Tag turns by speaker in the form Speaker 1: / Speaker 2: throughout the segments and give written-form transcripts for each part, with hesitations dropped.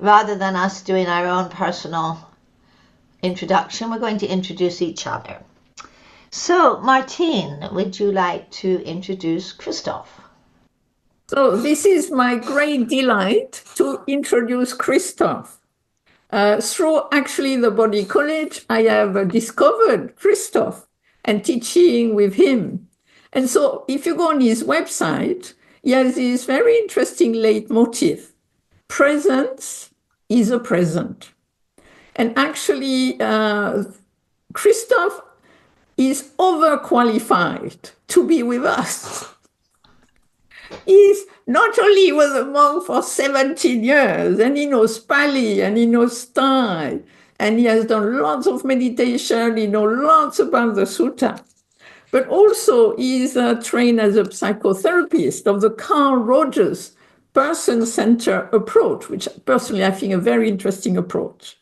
Speaker 1: rather than us doing our own personal introduction, we're going to introduce each other. So, Martine, would you like to introduce Christoph?
Speaker 2: So this is my great delight to introduce Christoph. Through actually the Body College, I have discovered Christoph and teaching with him. And so if you go on his website, he has this very interesting leitmotif. Presence is a present. And actually, Christoph is overqualified to be with us. He's not only was a monk for 17 years, and he knows Pali, and he knows Thai, and he has done lots of meditation, he knows lots about the sutta, but also he's trained as a psychotherapist of the Carl Rogers person-centered approach, which personally I think a very interesting approach.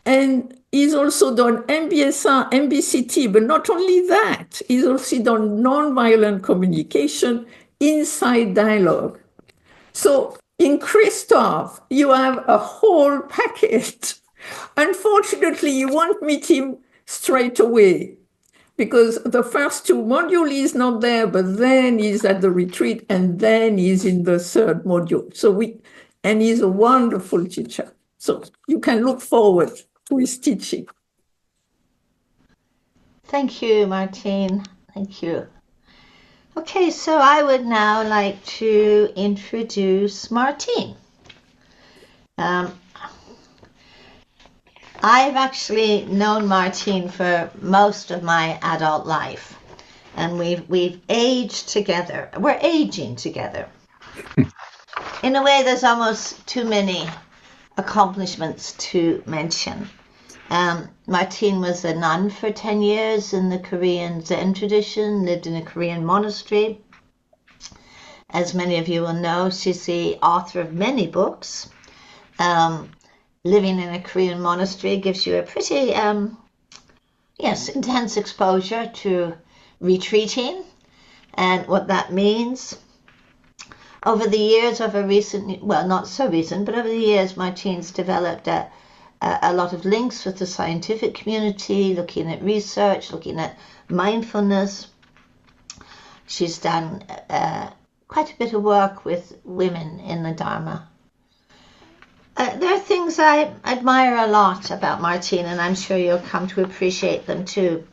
Speaker 2: And he's also done MBSR, MBCT, but not only that, he's also done nonviolent communication, inside dialogue. So in Christoph, you have a whole packet. Unfortunately, you won't meet him straight away because the first two modules is not there, but then he's at the retreat and then he's in the third module. And he's a wonderful teacher. So you can look forward to his teaching.
Speaker 1: Thank you, Martine. Thank you. Okay, so I would now like to introduce Martine. I've actually known Martine for most of my adult life, and we've aged together. We're aging together. In a way, there's almost too many accomplishments to mention. Martine was a nun for 10 years in the Korean Zen tradition, lived in a Korean monastery. As many of you will know, she's the author of many books. Living in a Korean monastery gives you a pretty, intense exposure to retreating and what that means. Over the years of not so recent, but over the years, Martine's developed a lot of links with the scientific community, looking at research, looking at mindfulness. She's done quite a bit of work with women in the Dharma. There are things I admire a lot about Martine, and I'm sure you'll come to appreciate them too.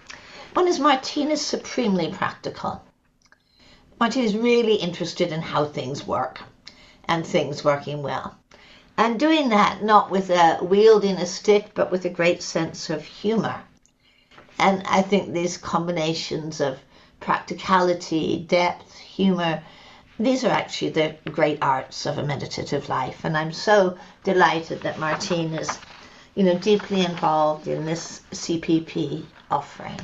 Speaker 1: One is Martine is supremely practical. Martine is really interested in how things work and things working well. And doing that not with wielding a stick, but with a great sense of humor. And I think these combinations of practicality, depth, humor, these are actually the great arts of a meditative life. And I'm so delighted that Martine is, deeply involved in this CPP offering.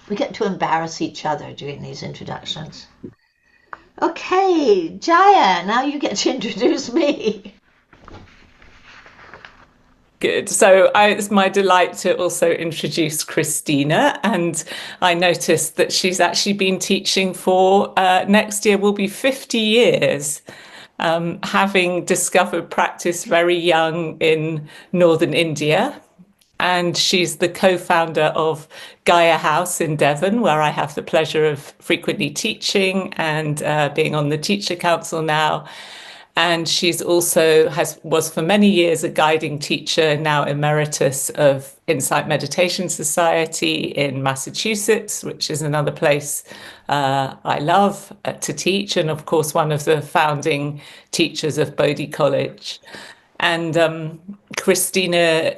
Speaker 1: We get to embarrass each other during these introductions. Okay, Jaya, now you get to introduce me.
Speaker 3: Good. So it's my delight to also introduce Christina. And I noticed that she's actually been teaching for next year will be 50 years, having discovered practice very young in northern India. And she's the co-founder of Jaya House in Devon, where I have the pleasure of frequently teaching and being on the teacher council now. And she's also was for many years a guiding teacher, now emeritus of Insight Meditation Society in Massachusetts, which is another place I love to teach. And of course, one of the founding teachers of Bodhi College. And Christina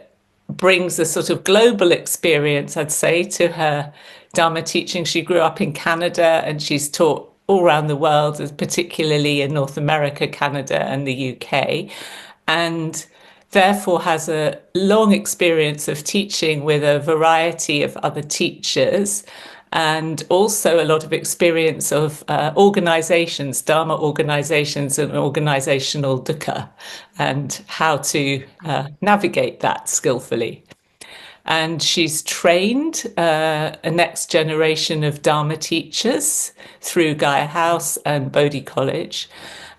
Speaker 3: brings a sort of global experience, I'd say, to her Dharma teaching. She grew up in Canada and she's taught all around the world, particularly in North America, Canada, and the UK, and therefore has a long experience of teaching with a variety of other teachers, and also a lot of experience of organizations, Dharma organizations, and organizational dukkha, and how to navigate that skillfully. And she's trained a next generation of Dharma teachers through Jaya House and Bodhi College.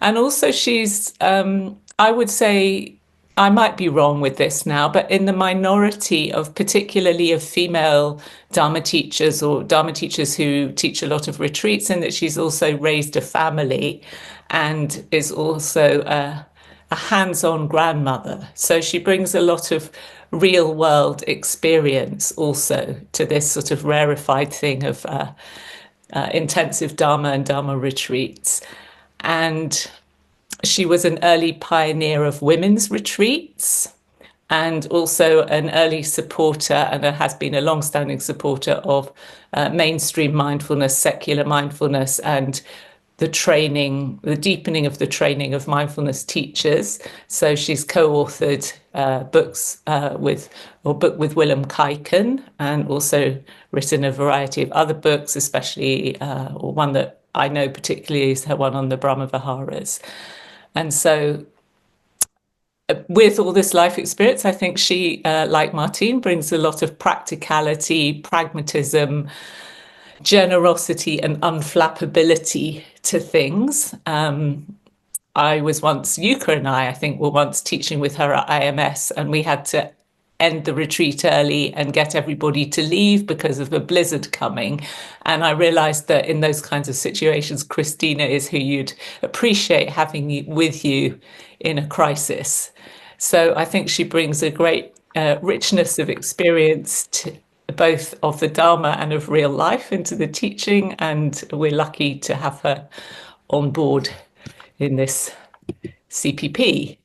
Speaker 3: And also she's, I would say, I might be wrong with this now, but in the minority of particularly of female Dharma teachers or Dharma teachers who teach a lot of retreats, and that she's also raised a family and is also a hands-on grandmother. So she brings a lot of real world experience also to this sort of rarefied thing of intensive Dharma and Dharma retreats. And she was an early pioneer of women's retreats and also an early supporter and has been a long-standing supporter of mainstream mindfulness, secular mindfulness, and the training, the deepening of the training of mindfulness teachers. So she's co-authored books with Willem Kuyken, and also written a variety of other books, especially or one that I know particularly is her one on the Brahma Viharas. And so with all this life experience, I think she, like Martine, brings a lot of practicality, pragmatism, generosity and unflappability to things. I was once, Yuka and I think, were once teaching with her at IMS, and we had to end the retreat early and get everybody to leave because of a blizzard coming. And I realized that in those kinds of situations, Christina is who you'd appreciate having with you in a crisis. So I think she brings a great richness of experience to both of the Dharma and of real life into the teaching, and we're lucky to have her on board in this CPP.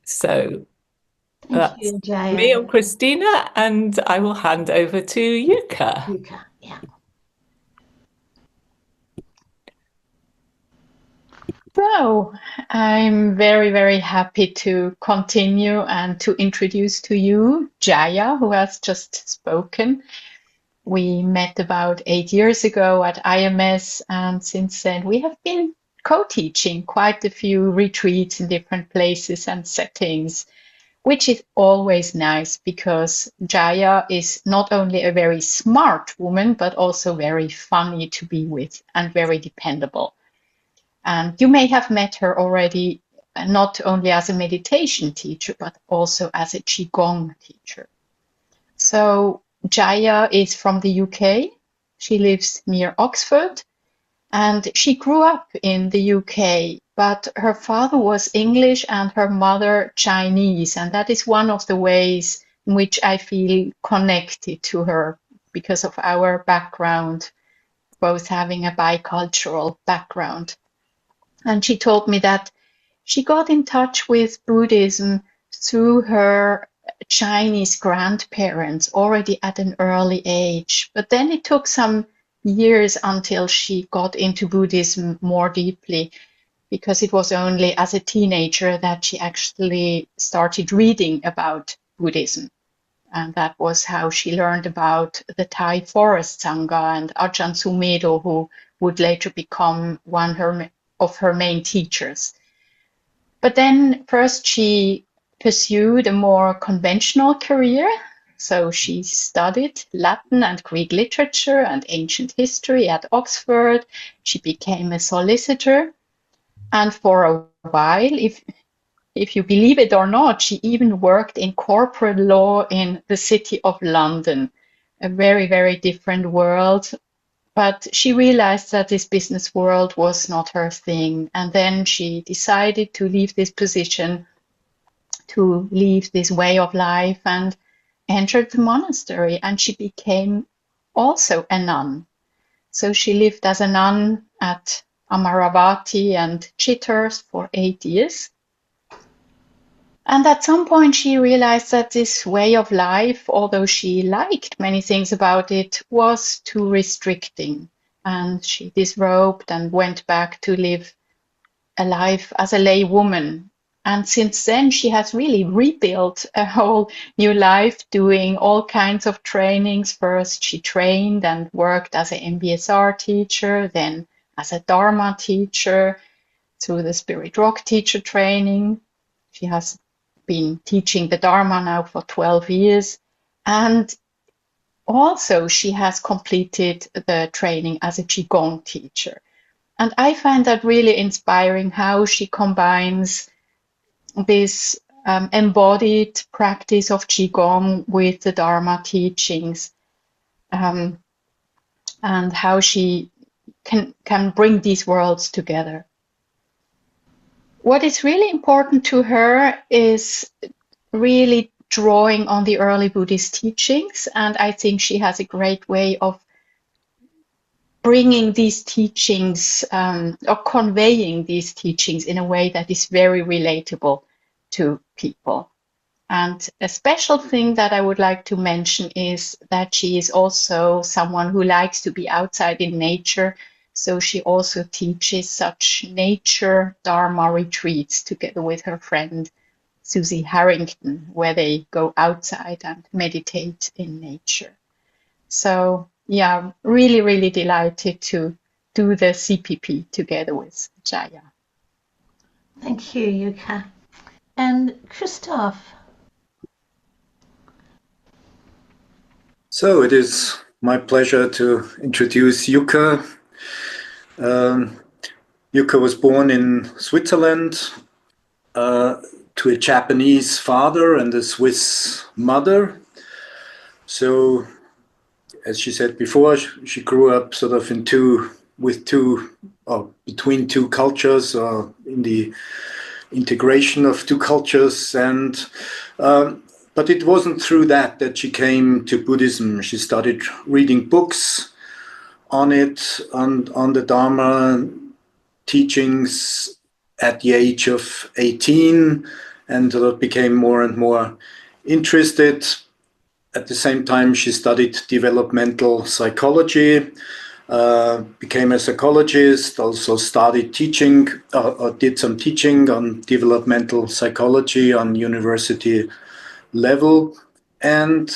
Speaker 3: So
Speaker 1: Thank you, Jaya.
Speaker 3: me and Christina, and I will hand over to Yuka.
Speaker 1: Yuka, yeah.
Speaker 4: So I'm very, very happy to continue and to introduce to you Jaya, who has just spoken. We met about 8 years ago at IMS, and since then we have been co-teaching quite a few retreats in different places and settings, which is always nice because Jaya is not only a very smart woman, but also very funny to be with and very dependable. And you may have met her already, not only as a meditation teacher, but also as a Qigong teacher. So Jaya is from the UK. She lives near Oxford, and she grew up in the UK, but her father was English and her mother Chinese. And that is one of the ways in which I feel connected to her because of our background, both having a bicultural background. And she told me that she got in touch with Buddhism through her Chinese grandparents already at an early age. But then it took some years until she got into Buddhism more deeply, because it was only as a teenager that she actually started reading about Buddhism. And that was how she learned about the Thai Forest Sangha and Ajahn Sumedho, who would later become one of her main teachers. But then first she pursued a more conventional career. So she studied Latin and Greek literature and ancient history at Oxford. She became a solicitor. And for a while, if you believe it or not, she even worked in corporate law in the city of London, a very, very different world. But she realized that this business world was not her thing. And then she decided to leave this position, to leave this way of life, and entered the monastery. And she became also a nun. So she lived as a nun at Amaravati and Chittor for 8 years. And at some point she realized that this way of life, although she liked many things about it, was too restricting. And she disrobed and went back to live a life as a lay woman. And since then she has really rebuilt a whole new life, doing all kinds of trainings. First she trained and worked as an MBSR teacher, then as a Dharma teacher through the Spirit Rock teacher training. She has been teaching the Dharma now for 12 years. And also she has completed the training as a Qigong teacher. And I find that really inspiring how she combines this embodied practice of Qigong with the Dharma teachings, and how she can bring these worlds together. What is really important to her is really drawing on the early Buddhist teachings, and I think she has a great way of bringing these teachings or conveying these teachings in a way that is very relatable to people. And a special thing that I would like to mention is that she is also someone who likes to be outside in nature. So she also teaches such nature Dharma retreats together with her friend Susie Harrington, where they go outside and meditate in nature. So yeah, really, really delighted to do the CPP together with Jaya.
Speaker 1: Thank you, Yuka. And Christoph.
Speaker 5: So it is my pleasure to introduce Yuka. Yuka was born in Switzerland to a Japanese father and a Swiss mother. So, as she said before, she grew up sort of between two cultures, or in the integration of two cultures, and but it wasn't through that she came to Buddhism. She started reading books on it, on the Dharma teachings at the age of 18, and became more and more interested. At the same time, she studied developmental psychology, became a psychologist, also started teaching, or did some teaching on developmental psychology on university level. And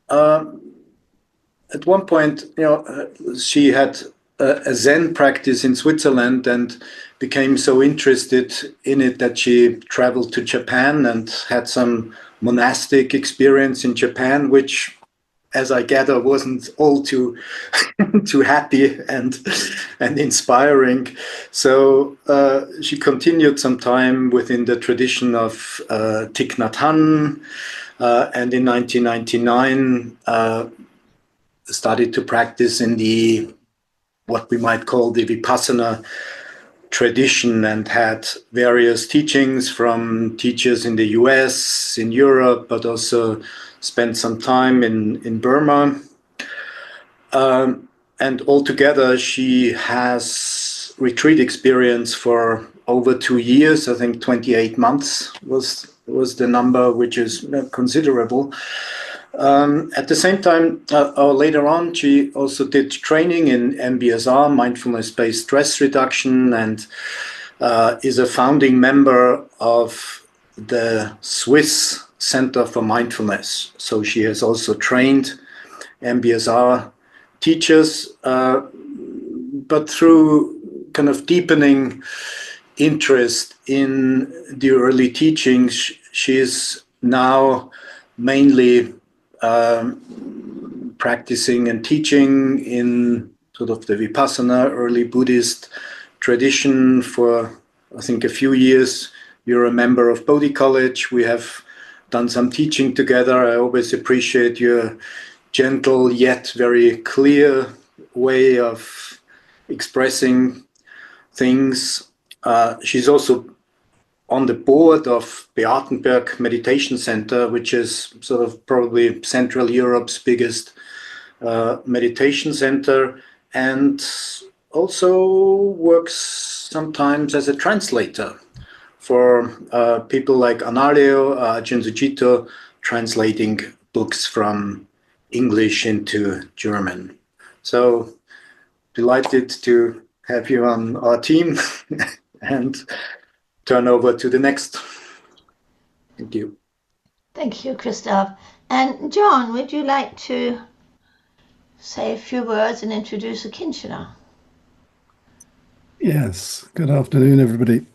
Speaker 5: at one point, she had a Zen practice in Switzerland and became so interested in it that she traveled to Japan and had some monastic experience in Japan, which, as I gather, wasn't all too too happy and inspiring. So she continued some time within the tradition of Thich Nhat Hanh, and in 1999 started to practice in the what we might call the Vipassana tradition, and had various teachings from teachers in the US, in Europe, but also spent some time in Burma. And altogether, she has retreat experience for over 2 years. I think 28 months was the number, which is considerable. At the same time, later on, she also did training in MBSR, mindfulness-based stress reduction, and is a founding member of the Swiss Center for Mindfulness. So she has also trained MBSR teachers, but through kind of deepening interest in the early teachings, she is now mainly practicing and teaching in sort of the Vipassana early Buddhist tradition for, I think, a few years. You're a member of Bodhi College. We have done some teaching together. I always appreciate your gentle yet very clear way of expressing things. She's also on the board of Beatenberg Meditation Center, which is sort of probably Central Europe's biggest meditation center, and also works sometimes as a translator for people like Analeo, Jinzujito, translating books from English into German. So delighted to have you on our team and turn over to the next. Thank you.
Speaker 1: Thank you, Christoph. And John, would you like to say a few words and introduce Akincano?
Speaker 6: Yes. Good afternoon, everybody.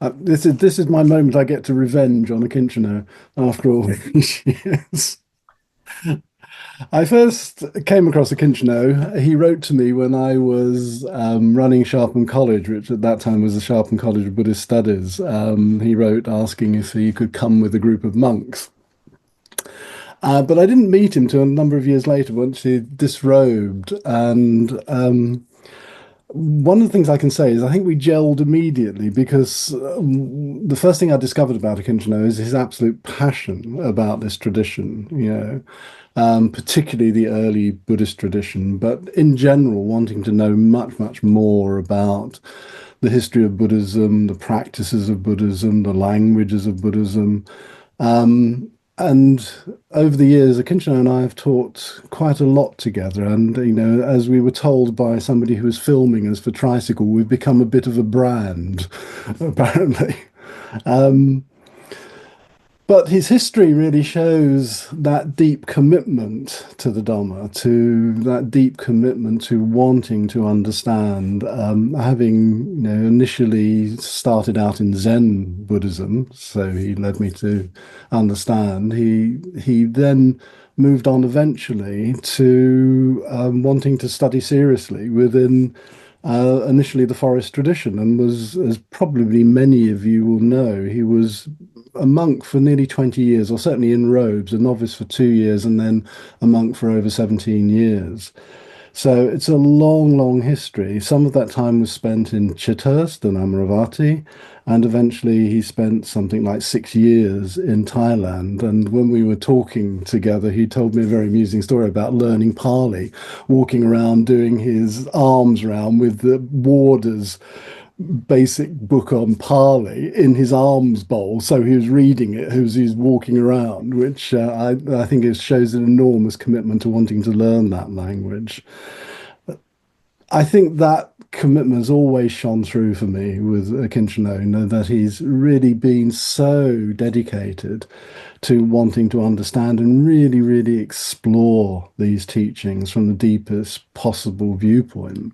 Speaker 6: This is my moment. I get to revenge on Akincano after all these years. I first came across Akincano. He wrote to me when I was running Sharpen College, which at that time was the Sharpen College of Buddhist Studies. He wrote asking if he could come with a group of monks. But I didn't meet him till a number of years later once he disrobed. And one of the things I can say is I think we gelled immediately because the first thing I discovered about Akincano is his absolute passion about this tradition, particularly the early Buddhist tradition, but in general, wanting to know much, much more about the history of Buddhism, the practices of Buddhism, the languages of Buddhism. And over the years, Akincano and I have taught quite a lot together. And, as we were told by somebody who was filming us for Tricycle, we've become a bit of a brand, apparently. But his history really shows that deep commitment to the Dhamma, to that deep commitment to wanting to understand, having initially started out in Zen Buddhism, so he led me to understand. He then moved on eventually to wanting to study seriously within initially the forest tradition, and was, as probably many of you will know, he was a monk for nearly 20 years, or certainly in robes, a novice for 2 years, and then a monk for over 17 years. So it's a long, long history. Some of that time was spent in Chithurst and Amaravati, and eventually he spent something like 6 years in Thailand. And when we were talking together, he told me a very amusing story about learning Pali, walking around doing his arms round with the warder's basic book on Pali in his alms bowl, so he was reading it as he was walking around, which I think it shows an enormous commitment to wanting to learn that language. I think that commitment has always shone through for me with Akincano, that he's really been so dedicated to wanting to understand and really, really explore these teachings from the deepest possible viewpoint.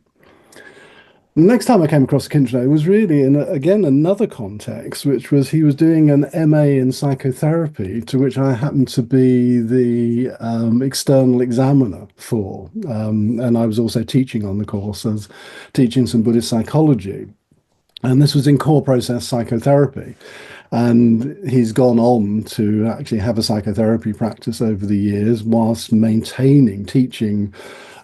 Speaker 6: The next time I came across Akincano was really in, again, another context, which was he was doing an MA in psychotherapy, to which I happened to be the external examiner for. And I was also teaching on the course, as teaching some Buddhist psychology. And this was in core process psychotherapy. And he's gone on to actually have a psychotherapy practice over the years, whilst maintaining teaching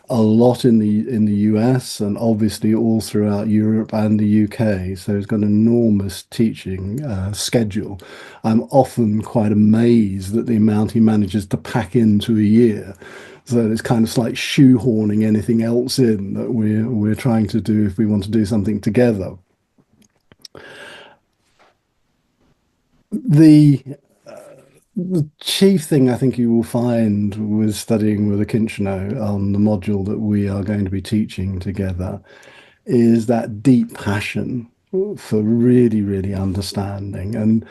Speaker 6: a lot in the US, and obviously all throughout Europe and the UK. So he's got an enormous teaching schedule. I'm often quite amazed at the amount he manages to pack into a year. So it's kind of like shoehorning anything else in that we're trying to do if we want to do something together. The chief thing I think you will find with studying with Akincano on the module that we are going to be teaching together is that deep passion for really, really understanding. And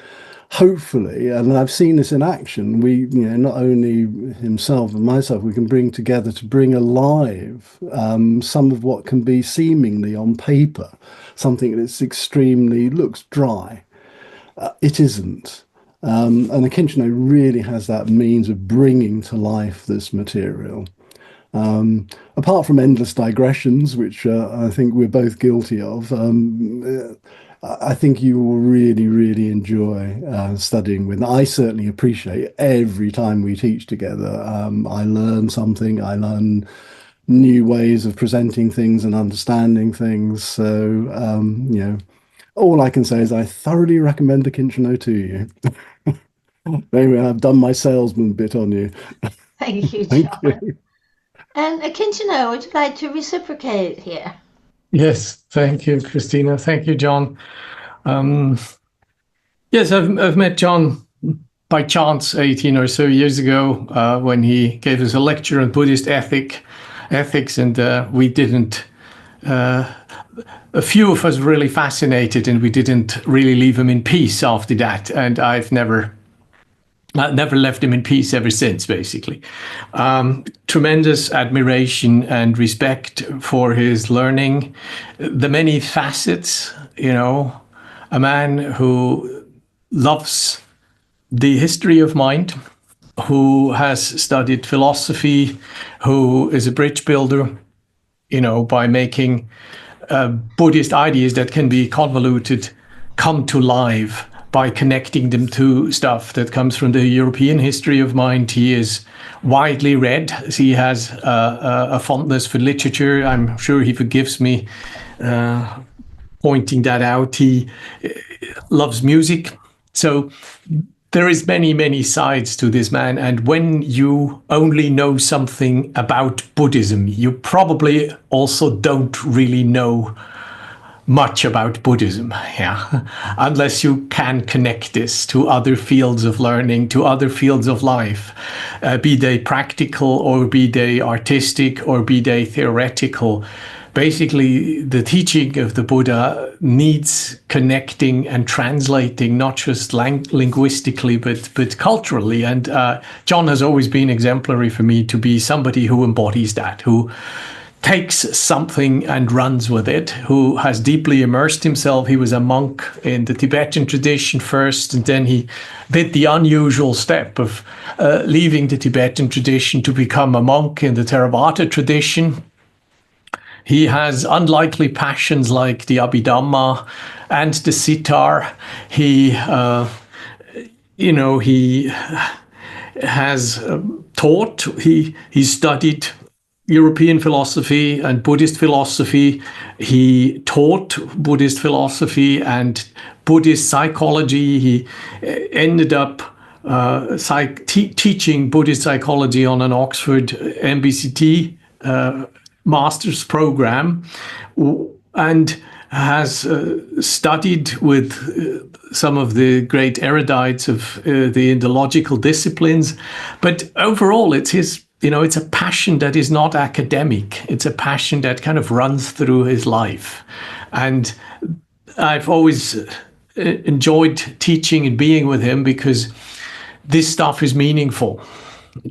Speaker 6: hopefully, and I've seen this in action, we, not only himself and myself, we can bring together to bring alive some of what can be seemingly on paper, something that's extremely, looks dry. It isn't. And Akincano really has that means of bringing to life this material. Apart from endless digressions, which I think we're both guilty of, I think you will really, really enjoy studying with. I certainly appreciate every time we teach together. I learn something, I learn new ways of presenting things and understanding things. So, all I can say is I thoroughly recommend Akincano to you. Anyway, I've done my salesman bit on you.
Speaker 1: Thank you,
Speaker 6: Thank
Speaker 1: John.
Speaker 6: you.
Speaker 1: And Akincano, would you like to reciprocate here?
Speaker 7: Yes, thank you, Christina. Thank you, John. Yes, I've met John by chance 18 or so years ago when he gave us a lecture on Buddhist ethics, and we didn't. A few of us really fascinated, and we didn't really leave him in peace after that. And I've never left him in peace ever since, basically. Tremendous admiration and respect for his learning, the many facets, a man who loves the history of mind, who has studied philosophy, who is a bridge builder, by making Buddhist ideas that can be convoluted come to life by connecting them to stuff that comes from the European history of mind. He is widely read. He has a fondness for literature. I'm sure he forgives me pointing that out. He loves music. So there is many, many sides to this man. And when you only know something about Buddhism, you probably also don't really know much about Buddhism, unless you can connect this to other fields of learning, to other fields of life, be they practical or be they artistic or be they theoretical. Basically, the teaching of the Buddha needs connecting and translating, not just linguistically, but culturally. And John has always been exemplary for me to be somebody who embodies that, who takes something and runs with it, who has deeply immersed himself. He was a monk in the Tibetan tradition first, and then he did the unusual step of leaving the Tibetan tradition to become a monk in the Theravada tradition. He has unlikely passions like the Abhidhamma and the sitar. He has taught. He studied European philosophy and Buddhist philosophy. He taught Buddhist philosophy and Buddhist psychology. He ended up teaching Buddhist psychology on an Oxford MBCT master's program, and has studied with some of the great erudites of the logical disciplines. But overall, it's a passion that is not academic. It's a passion that kind of runs through his life. And I've always enjoyed teaching and being with him because this stuff is meaningful,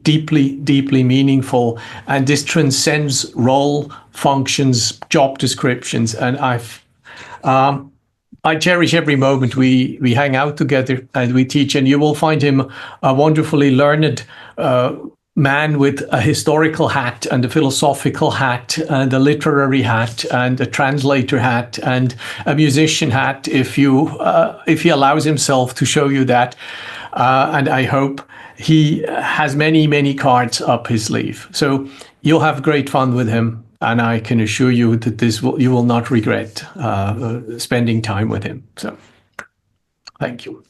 Speaker 7: deeply, deeply meaningful. And this transcends role, functions, job descriptions. And I cherish every moment we hang out together and we teach. And you will find him a wonderfully learned man with a historical hat and a philosophical hat and a literary hat and a translator hat and a musician hat, if he allows himself to show you that. And I hope he has many, many cards up his sleeve. So you'll have great fun with him. And I can assure you that you will not regret spending time with him. So thank you.